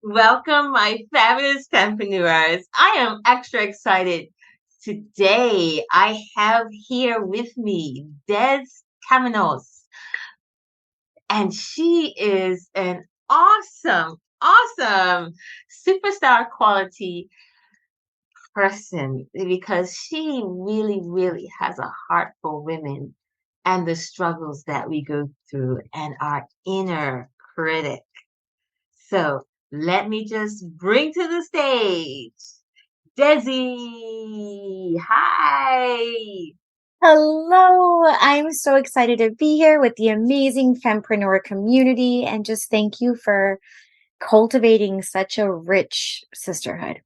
Welcome, my fabulous Fempreneurs. I am extra excited. Today, I have here with me Des Caminos, and she is an awesome superstar quality person because she really has a heart for women and the struggles that we go through and our inner critic. So let me just bring to the stage Desi. Hi. Hello, I'm so excited to be here with the amazing Fempreneur community and just thank you for cultivating such a rich sisterhood.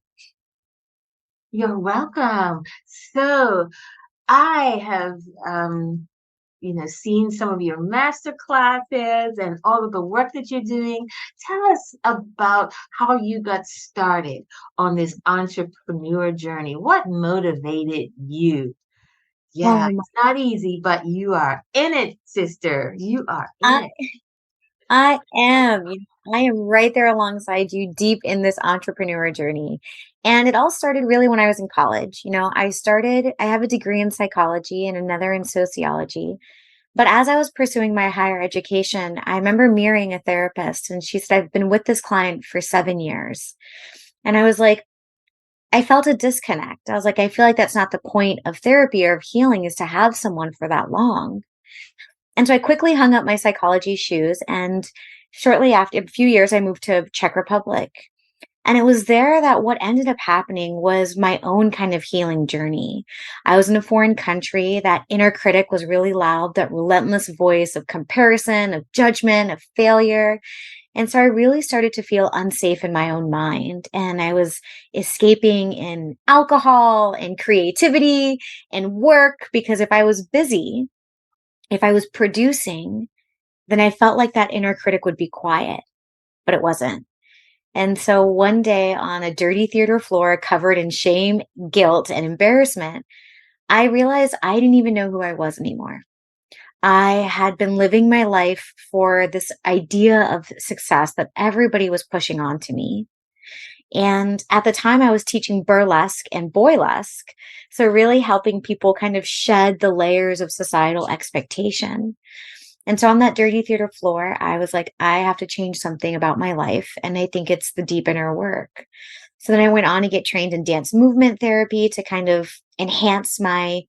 You're welcome. So I have seen some of your master classes and all of the work that you're doing. Tell us about how you got started on this entrepreneur journey. What motivated you? Yeah, Oh my, it's not easy, but you are in it, sister. You are in I, it. I am, I am right there alongside you deep in this entrepreneur journey. And it all started really when I was in college. I have a degree in psychology and another in sociology. But as I was pursuing my higher education, I remember mirroring a therapist, and she said, I've been with this client for 7 years. And I was like, I felt a disconnect. I was like, I feel like that's not the point of therapy or of healing is to have someone for that long. And so I quickly hung up my psychology shoes. And shortly after a few years, I moved to Czech Republic. And it was there that what ended up happening was my own kind of healing journey. I was in a foreign country. That inner critic was really loud, that relentless voice of comparison, of judgment, of failure. And so I really started to feel unsafe in my own mind. And I was escaping in alcohol and creativity and work because if I was busy, if I was producing, then I felt like that inner critic would be quiet, but it wasn't. And so one day on a dirty theater floor covered in shame, guilt, and embarrassment, I realized I didn't even know who I was anymore. I had been living my life for this idea of success that everybody was pushing onto me. And at the time, I was teaching burlesque and boylesque. So, really helping people kind of shed the layers of societal expectation. And so, on that dirty theater floor, I was like, I have to change something about my life. And I think it's the deep inner work. So, then I went on to get trained in dance movement therapy to kind of enhance my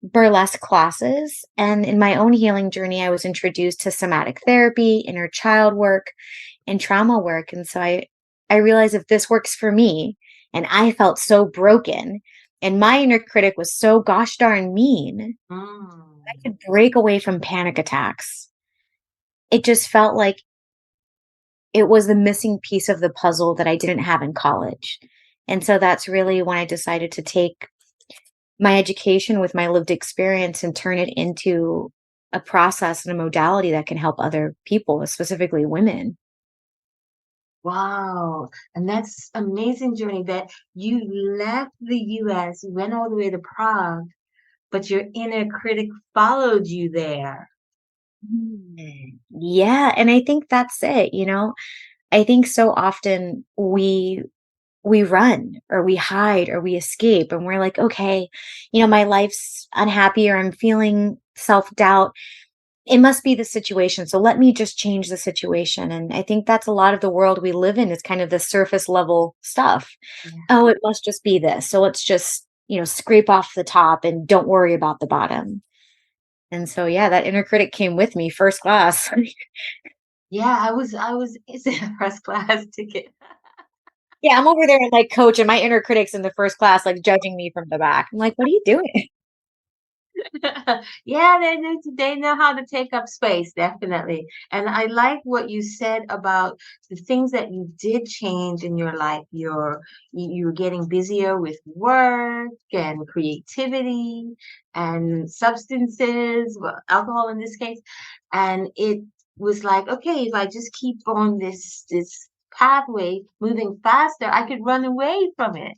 burlesque classes. And in my own healing journey, I was introduced to somatic therapy, inner child work, and trauma work. And so I realized if this works for me, and I felt so broken, and my inner critic was so gosh darn mean, I Mm. could break away from panic attacks. It just felt like it was the missing piece of the puzzle that I didn't have in college. And so that's really when I decided to take my education with my lived experience and turn it into a process and a modality that can help other people, specifically women. Wow. And that's amazing journey that you left the US, went all the way to Prague, but your inner critic followed you there. Yeah, and I think that's it. I think so often we run or we hide or we escape and we're like, okay, my life's unhappy or I'm feeling self-doubt. It must be the situation. So let me just change the situation. And I think that's a lot of the world we live in is kind of the surface level stuff. Yeah. Oh, it must just be this. So let's just, scrape off the top and don't worry about the bottom. And so yeah, that inner critic came with me first class. Yeah, I was it's a first class ticket. Yeah, I'm over there like coach and my inner critic's in the first class, like judging me from the back. I'm like, what are you doing? Yeah, they know how to take up space, definitely. And I like what you said about the things that you did change in your life. You were getting busier with work and creativity and substances, well, alcohol in this case. And it was like, okay, if I just keep on this pathway moving faster, I could run away from it.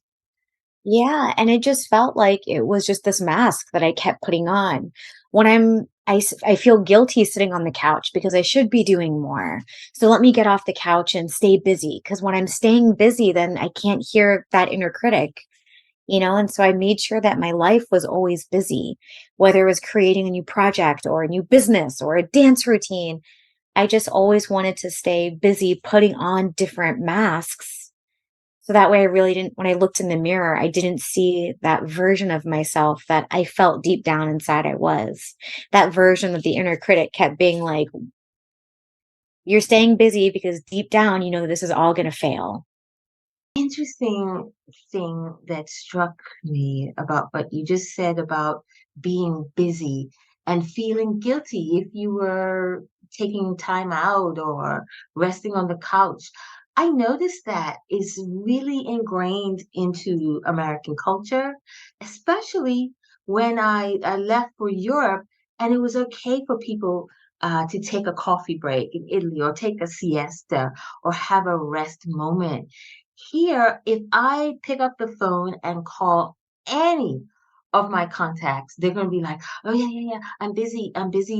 Yeah, and it just felt like it was just this mask that I kept putting on. When I'm I feel guilty sitting on the couch because I should be doing more. So let me get off the couch and stay busy. Because when I'm staying busy, then I can't hear that inner critic, and so I made sure that my life was always busy, whether it was creating a new project or a new business or a dance routine. I just always wanted to stay busy putting on different masks. So that way I really didn't, when I looked in the mirror, I didn't see that version of myself that I felt deep down inside I was. That version of the inner critic kept being like, you're staying busy because deep down, you know, this is all going to fail. Interesting thing that struck me about what you just said about being busy and feeling guilty if you were taking time out or resting on the couch. I noticed that is really ingrained into American culture, especially when I left for Europe, and it was okay for people to take a coffee break in Italy or take a siesta or have a rest moment. Here, if I pick up the phone and call any of my contacts, they're going to be like, oh, yeah, yeah, yeah, I'm busy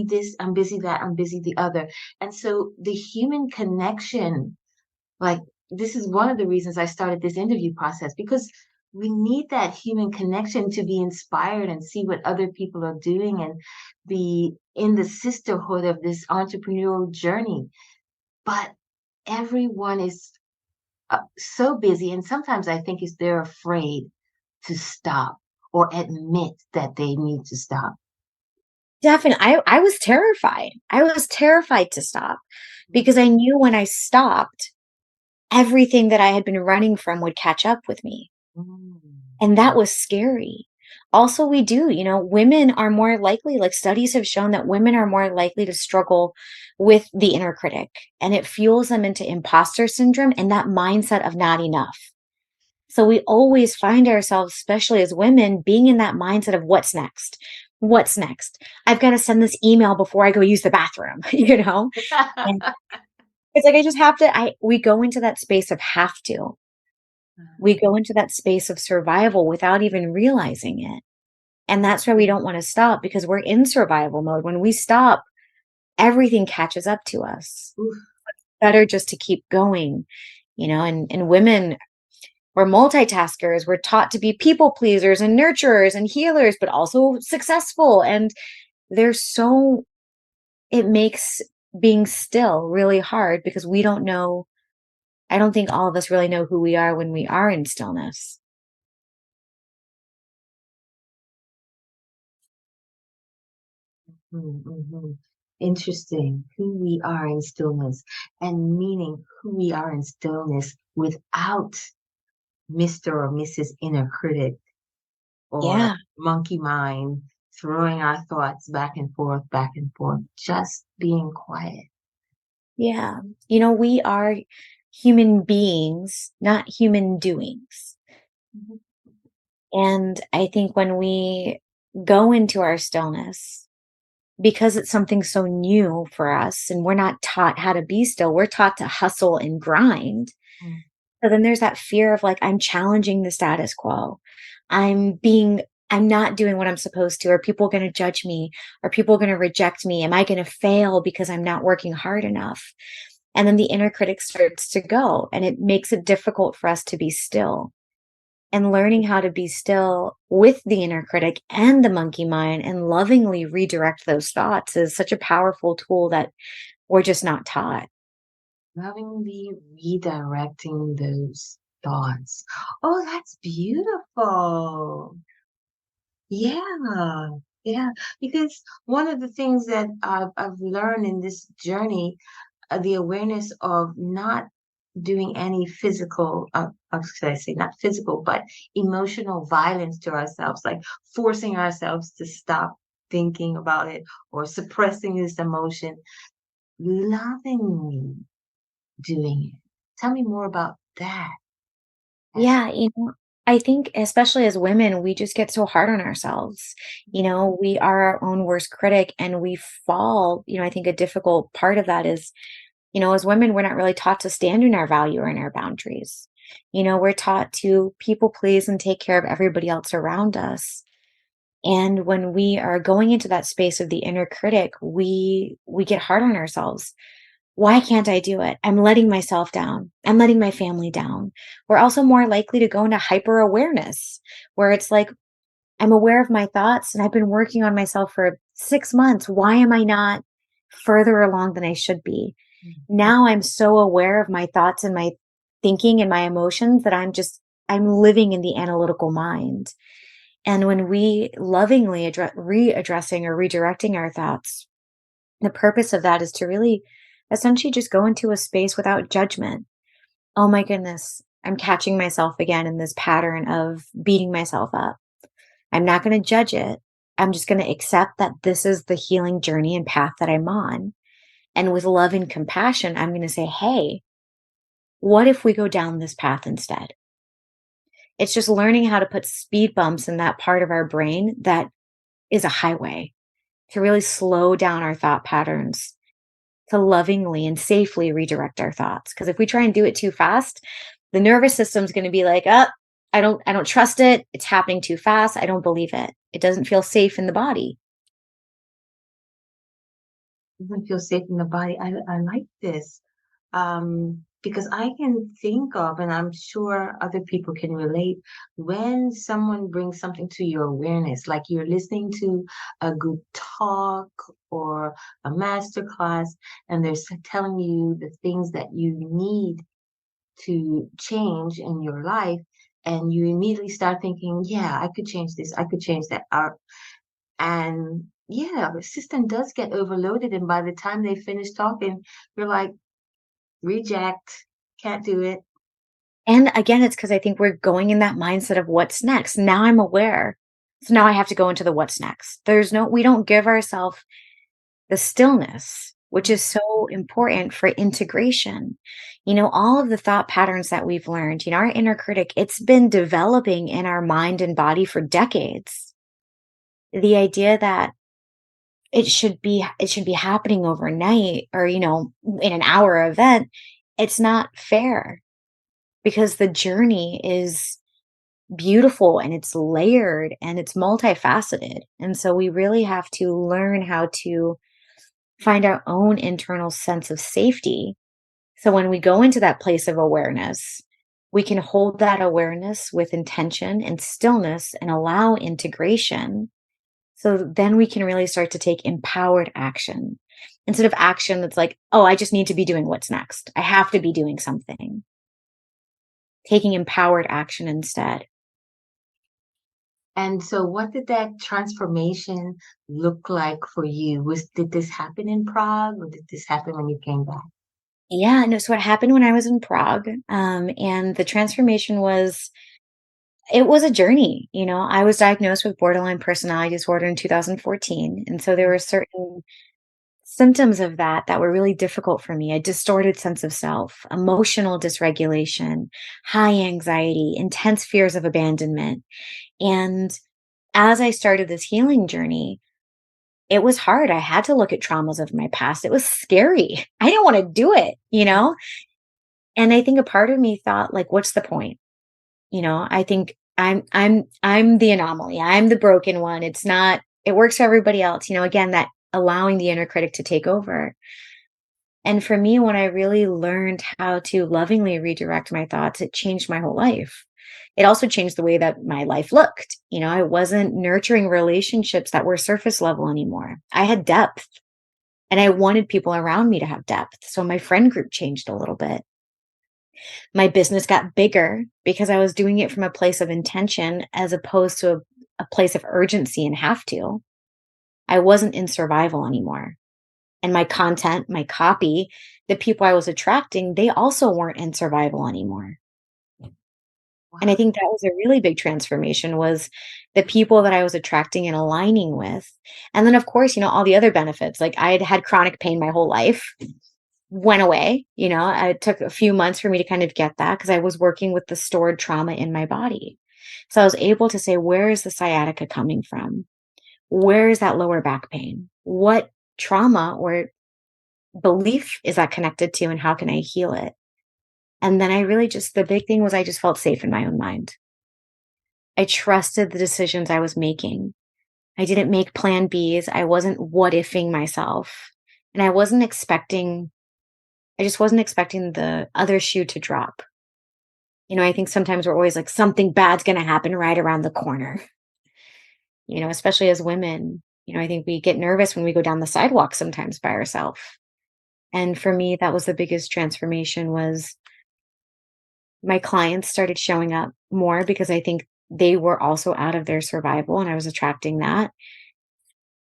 this, I'm busy that, I'm busy the other. And so the human connection, like, this is one of the reasons I started this interview process because we need that human connection to be inspired and see what other people are doing and be in the sisterhood of this entrepreneurial journey. But everyone is so busy, and sometimes I think is they're afraid to stop or admit that they need to stop. Definitely. I was terrified. I was terrified to stop Mm, because I knew when I stopped, everything that I had been running from would catch up with me. mm, And that was scary. Also, we do, women are more likely, like studies have shown that women are more likely to struggle with the inner critic, and it fuels them into imposter syndrome and that mindset of not enough. So we always find ourselves, especially as women, being in that mindset of what's next? What's next? I've got to send this email before I go use the bathroom, And it's like I just have to we go into that space of have to. We go into that space of survival without even realizing it. And that's why we don't want to stop because we're in survival mode. When we stop, everything catches up to us. Oof. Better just to keep going, and women, we're multitaskers. We're taught to be people pleasers and nurturers and healers, but also successful. And there's so, it makes being still really hard because we don't know. I don't think all of us really know who we are when we are in stillness. Mhm. Interesting. Who we are in stillness and meaning who we are in stillness without Mr. or Mrs. Inner Critic or Yeah. monkey mind throwing our thoughts back and forth, just being quiet. Yeah. We are human beings, not human doings. Mhm. And I think when we go into our stillness, because it's something so new for us and we're not taught how to be still, we're taught to hustle and grind. Mm. So then there's that fear of like, I'm challenging the status quo. I'm being, I'm not doing what I'm supposed to. Are people going to judge me? Are people going to reject me? Am I going to fail because I'm not working hard enough? And then the inner critic starts to go, and it makes it difficult for us to be still. And learning how to be still with the inner critic and the monkey mind and lovingly redirect those thoughts is such a powerful tool that we're just not taught. Lovingly redirecting those thoughts. Oh, that's beautiful. Yeah, yeah. Because one of the things that I've learned in this journey, the awareness of not doing any physical, how should I say, not physical, but emotional violence to ourselves, like forcing ourselves to stop thinking about it or suppressing this emotion, lovingly doing it. Tell me more about that. Yeah, I think especially as women, we just get so hard on ourselves. We are our own worst critic and we fall. I think a difficult part of that is, as women, we're not really taught to stand in our value or in our boundaries. We're taught to people please and take care of everybody else around us. And when we are going into that space of the inner critic, we get hard on ourselves. Why can't I do it? I'm letting myself down. I'm letting my family down. We're also more likely to go into hyper awareness, where it's like, I'm aware of my thoughts and I've been working on myself for 6 months. Why am I not further along than I should be? Mhm. Now I'm so aware of my thoughts and my thinking and my emotions that I'm living in the analytical mind. And when we lovingly readdressing or redirecting our thoughts, the purpose of that is to really essentially just go into a space without judgment. Oh my goodness, I'm catching myself again in this pattern of beating myself up. I'm not going to judge it. I'm just going to accept that this is the healing journey and path that I'm on. And with love and compassion, I'm going to say, hey, what if we go down this path instead? It's just learning how to put speed bumps in that part of our brain that is a highway to really slow down our thought patterns, to lovingly and safely redirect our thoughts. Because if we try and do it too fast, the nervous system's going to be like, "Up, I don't trust it. It's happening too fast. I don't believe it. It doesn't feel safe in the body." Doesn't feel safe in the body. I like this. Because I can think of, and I'm sure other people can relate, when someone brings something to your awareness, like you're listening to a good talk or a master class, and they're telling you the things that you need to change in your life, and you immediately start thinking, yeah, I could change this, I could change that. And yeah, the system does get overloaded, and by the time they finish talking, you're like, reject, can't do it. And again, it's because I think we're going in that mindset of what's next. Now I'm aware. So now I have to go into the what's next. We don't give ourselves the stillness, which is so important for integration. All of the thought patterns that we've learned, our inner critic, it's been developing in our mind and body for decades. The idea that it should be happening overnight or, in an hour event, it's not fair because the journey is beautiful and it's layered and it's multifaceted. And so we really have to learn how to find our own internal sense of safety. So when we go into that place of awareness, we can hold that awareness with intention and stillness and allow integration. So then we can really start to take empowered action instead of action that's like, oh, I just need to be doing what's next. I have to be doing something. Taking empowered action instead. And so what did that transformation look like for you? Did this happen in Prague or did this happen when you came back? Yeah, no, so what happened when I was in Prague, and the transformation it was a journey. I was diagnosed with borderline personality disorder in 2014. And so there were certain symptoms of that were really difficult for me. A distorted sense of self, emotional dysregulation, high anxiety, intense fears of abandonment. And as I started this healing journey, it was hard. I had to look at traumas of my past. It was scary. I didn't want to do it. And I think a part of me thought, like, what's the point? I think I'm the anomaly. I'm the broken one. It works for everybody else. Again, that allowing the inner critic to take over. And for me, when I really learned how to lovingly redirect my thoughts, it changed my whole life. It also changed the way that my life looked. I wasn't nurturing relationships that were surface level anymore. I had depth and I wanted people around me to have depth. So my friend group changed a little bit. My business got bigger because I was doing it from a place of intention as opposed to a place of urgency and have to. I wasn't in survival anymore. And my content, my copy, the people I was attracting, they also weren't in survival anymore. And I Wow. think that was a really big transformation was the people that I was attracting and aligning with. And then of course, all the other benefits. Like I had had chronic pain my whole life, went away. It took a few months for me to kind of get that because I was working with the stored trauma in my body. So I was able to say, where is the sciatica coming from? Where is that lower back pain? What trauma or belief is that connected to, and how can I heal it? And then the big thing was I just felt safe in my own mind. I trusted the decisions I was making. I didn't make plan Bs. I wasn't what ifing myself. And I just wasn't expecting the other shoe to drop. I think sometimes we're always like, something bad's going to happen right around the corner, especially as women. I think we get nervous when we go down the sidewalk sometimes by ourselves. And for me, that was the biggest transformation was my clients started showing up more because I think they were also out of their survival and I was attracting that.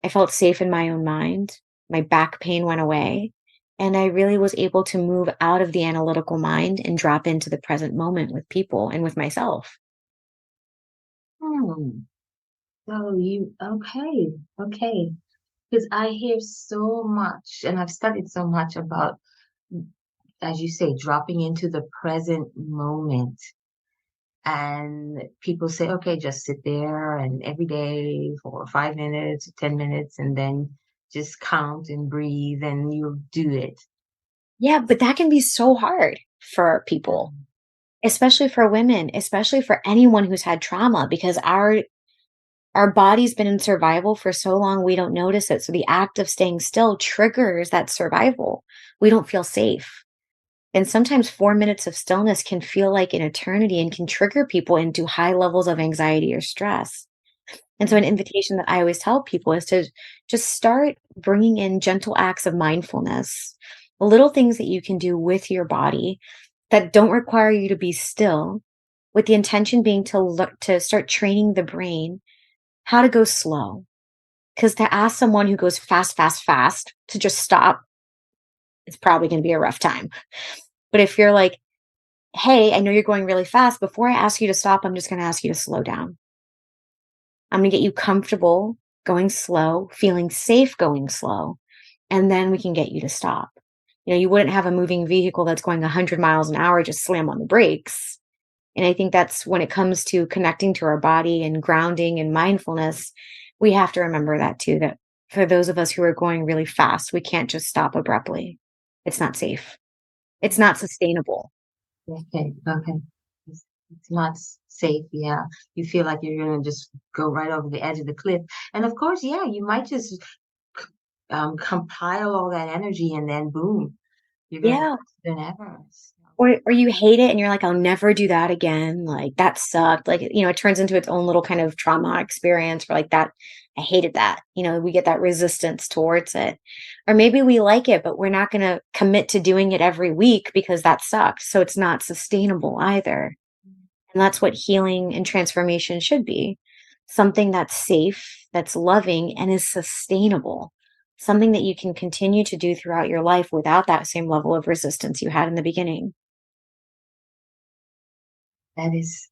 I felt safe in my own mind. My back pain went away. And I really was able to move out of the analytical mind and drop into the present moment with people and with myself. Hmm. So okay. Because I hear so much, and I've studied so much about, as you say, dropping into the present moment. And people say, okay, just sit there and every day for 5 minutes, 10 minutes, and then just count and breathe, and you'll do it. Yeah, but that can be so hard for people, especially for women, especially for anyone who's had trauma because our body's been in survival for so long we don't notice it. So the act of staying still triggers that survival. We don't feel safe. And sometimes 4 minutes of stillness can feel like an eternity and can trigger people into high levels of anxiety or stress. And so, an invitation that I always tell people is to just start bringing in gentle acts of mindfulness, little things that you can do with your body that don't require you to be still, with the intention being to start training the brain how to go slow. Because to ask someone who goes fast, fast, fast to just stop, it's probably going to be a rough time. But if you're like, hey, I know you're going really fast. Before I ask you to stop, I'm just going to ask you to slow down. I'm going to get you comfortable going slow, feeling safe going slow, and then we can get you to stop. You wouldn't have a moving vehicle that's going 100 miles an hour just slam on the brakes. And I think that's when it comes to connecting to our body and grounding and mindfulness, we have to remember that too, that for those of us who are going really fast, we can't just stop abruptly. It's not safe. It's not sustainable. Okay. It's not safe. Yeah. You feel like you're going to just go right over the edge of the cliff. And of course, yeah, you might just compile all that energy and then boom, you're going to be Yeah. faster than ever. Or you hate it and you're like, "I'll never do that again." Like, "That sucked." Like, it turns into its own little kind of trauma experience where like that I hated that. We get that resistance towards it. Or maybe we like it, but we're not gonna commit to doing it every week because that sucked. So it's not sustainable either. And that's what healing and transformation should be. Something that's safe, that's loving, and is sustainable. Something that you can continue to do throughout your life without that same level of resistance you had in the beginning.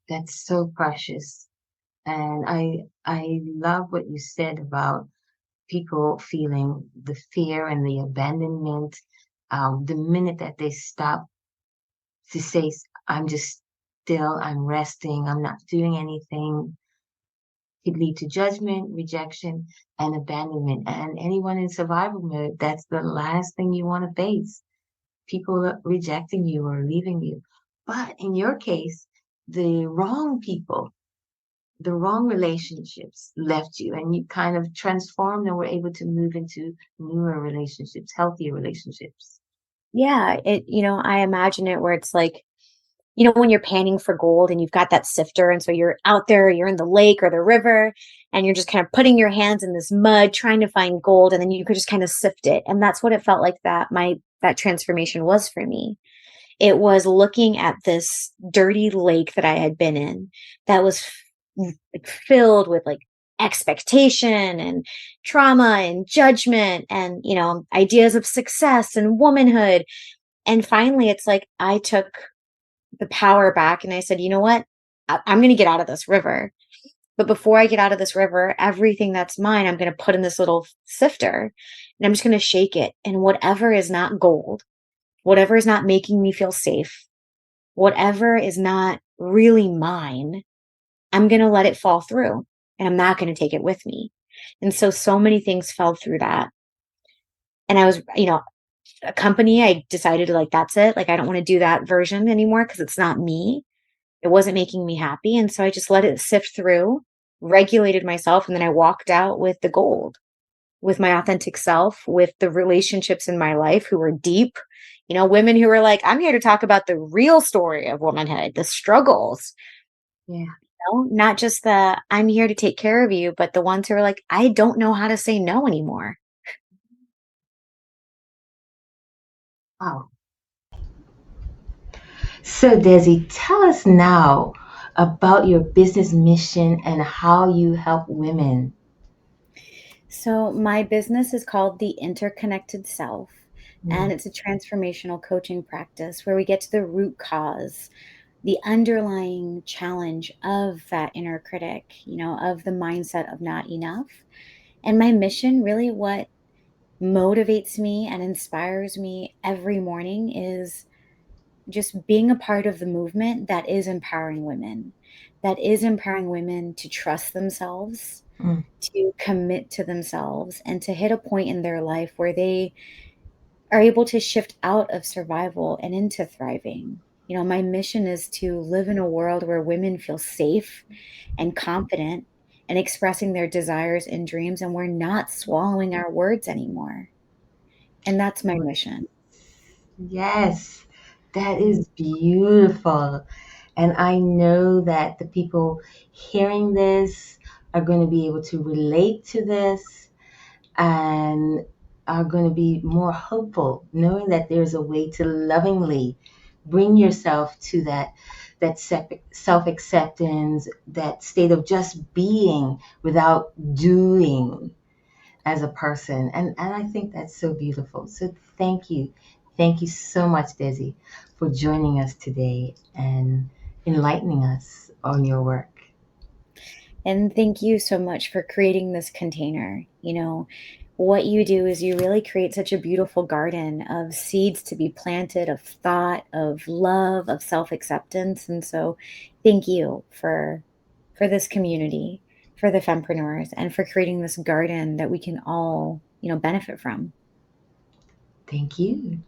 That's so precious. And I love what you said about people feeling the fear and the abandonment the minute that they stop to say, I'm just still, I'm resting, I'm not doing anything, could lead to judgment, rejection, and abandonment. And anyone in survival mode, that's the last thing you want to face. People rejecting you or leaving you. But in your case, the wrong people, the wrong relationships left you, and you kind of transformed and were able to move into newer relationships, healthier relationships. Yeah, I imagine it where it's like, when you're panning for gold and you've got that sifter, and so you're out there, you're in the lake or the river, and you're just kind of putting your hands in this mud trying to find gold, and then you could just kind of sift it. And that's what it felt like that transformation was for me. It was looking at this dirty lake that I had been in that was like filled with like expectation and trauma and judgment and ideas of success and womanhood. And finally it's like I took the power back and I said, you know what, I'm going to get out of this river, but before I get out of this river, everything that's mine I'm going to put in this little sifter and I'm just going to shake it, and whatever is not gold, whatever is not making me feel safe, whatever is not really mine, I'm going to let it fall through and I'm not going to take it with me. And so many things fell through that. And I was, a company, I decided to like, that's it. Like, I don't want to do that version anymore because it's not me. It wasn't making me happy. And so I just let it sift through. regulated myself, and then I walked out with the gold, with my authentic self, with the relationships in my life who were deep, women who were like, I'm here to talk about the real story of womanhood, the struggles, Yeah. not just the I'm here to take care of you, but the ones who are like, I don't know how to say no anymore. Wow. So, Desi, tell us now about your business mission and how you help women. So, my business is called The Interconnected Self, and Mm, it's a transformational coaching practice where we get to the root cause, the underlying challenge of that inner critic, of the mindset of not enough. And my mission, really, what motivates me and inspires me every morning is just being a part of the movement that is empowering women to trust themselves, mm, to commit to themselves, and to hit a point in their life where they are able to shift out of survival and into thriving. My mission is to live in a world where women feel safe and confident and expressing their desires and dreams, and we're not swallowing our words anymore. And that's my mission. yes, that Mhm. is beautiful. And I know that the people hearing this are going to be able to relate to this and are going to be more hopeful, knowing that there's a way to lovingly bring yourself to that self acceptance, that state of just being without doing as a person. And I think that's so beautiful. So thank you. Thank you so much, Desi, for joining us today and enlightening us on your work. And thank you so much for creating this container. What you do is you really create such a beautiful garden of seeds to be planted, of thought, of love, of self-acceptance. And so thank you for this community, for the fempreneurs, and for creating this garden that we can all, benefit from. Thank you.